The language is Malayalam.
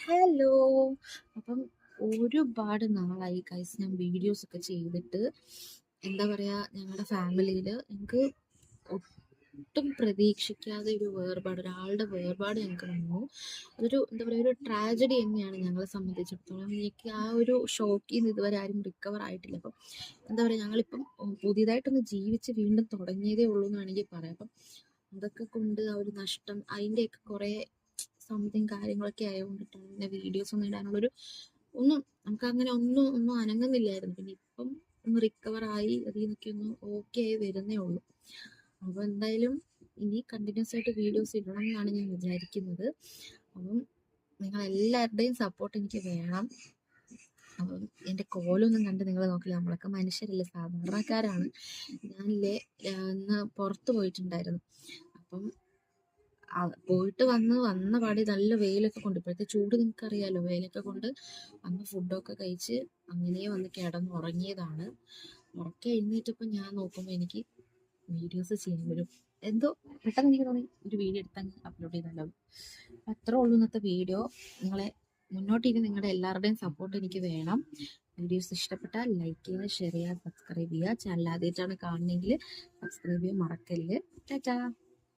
ഹലോ. അപ്പം ഒരുപാട് നാളായി ഗൈസ് ഞാൻ വീഡിയോസ് ഒക്കെ ചെയ്തിട്ട്. എന്താ പറയാ, ഞങ്ങളുടെ ഫാമിലിയിൽ എനിക്ക് ഒട്ടും പ്രതീക്ഷിക്കാതെ ഒരാളുടെ വേർപാട് ഞങ്ങൾക്ക് വന്നു. അതൊരു എന്താ പറയുക, ഒരു ട്രാജഡി തന്നെയാണ് ഞങ്ങളെ സംബന്ധിച്ചിടത്തോളം. എനിക്ക് ആ ഒരു ഷോക്കിൽ നിന്ന് ഇതുവരെ ആരും റിക്കവർ ആയിട്ടില്ല. അപ്പം എന്താ പറയുക, ഞങ്ങളിപ്പം പുതിയതായിട്ടൊന്ന് ജീവിച്ച് വീണ്ടും തുടങ്ങിയതേ ഉള്ളൂ എന്ന് വേണമെങ്കിൽ പറയാം. അപ്പം അതൊക്കെ കൊണ്ട് ആ ഒരു നഷ്ടം, അതിൻ്റെയൊക്കെ കുറേ സംതിങ് കാര്യങ്ങളൊക്കെ ആയതുകൊണ്ടിട്ടാണ് പിന്നെ വീഡിയോസ് ഒന്നും ഇടാനുള്ളൊരു നമുക്ക് അങ്ങനെ ഒന്നും അനങ്ങുന്നില്ലായിരുന്നു. പിന്നെ ഇപ്പം ഒന്ന് റിക്കവർ ആയി അതിൽ നിന്നൊക്കെ ഒന്ന് ഓക്കെ ആയി വരുന്നേ ഉള്ളൂ. അപ്പോൾ എന്തായാലും ഇനി കണ്ടിന്യൂസ് ആയിട്ട് വീഡിയോസ് ഇടണം എന്നാണ് ഞാൻ വിചാരിക്കുന്നത്. അപ്പം നിങ്ങളെല്ലാവരുടെയും സപ്പോർട്ട് എനിക്ക് വേണം. അപ്പം എൻ്റെ കോലൊന്നും കണ്ട് നിങ്ങൾ നോക്കില്ല, നമ്മളൊക്കെ മനുഷ്യരല്ലേ, സാധാരണക്കാരാണ്. ഞാനില്ലേ ഇന്ന് പുറത്ത് പോയിട്ടുണ്ടായിരുന്നു. അപ്പം പോയിട്ട് വന്ന പാടി നല്ല വെയിലൊക്കെ കൊണ്ട്, ഇപ്പോഴത്തെ ചൂട് നിങ്ങൾക്കറിയാലോ, വെയിലൊക്കെ കൊണ്ട് അന്ന് ഫുഡൊക്കെ കഴിച്ച് അങ്ങനെ വന്ന് കിടന്നുറങ്ങിയതാണ്. ഉറക്കെ എഴുന്നേറ്റപ്പോൾ ഞാൻ നോക്കുമ്പോൾ എനിക്ക് വീഡിയോസ് ചെയ്യാൻ വരും. എന്തോ പെട്ടെന്ന് എനിക്ക് തോന്നി ഒരു വീഡിയോ എടുത്താൽ അപ്ലോഡ് ചെയ്താലോ. അത്രേ ഉള്ളൂ ഇന്നത്തെ വീഡിയോ. മുന്നോട്ടിനി നിങ്ങളുടെ എല്ലാവരുടെയും സപ്പോർട്ട് എനിക്ക് വേണം. വീഡിയോസ് ഇഷ്ടപ്പെട്ടാൽ ലൈക്ക് ചെയ്യുക, ഷെയർ ചെയ്യുക, സബ്സ്ക്രൈബ് ചെയ്യുക. ചാനൽ ആദ്യമായിട്ടാണ് കാണുന്നതെങ്കിൽ സബ്സ്ക്രൈബ് ചെയ്യാൻ മറക്കല്ല്. ടാറ്റാ.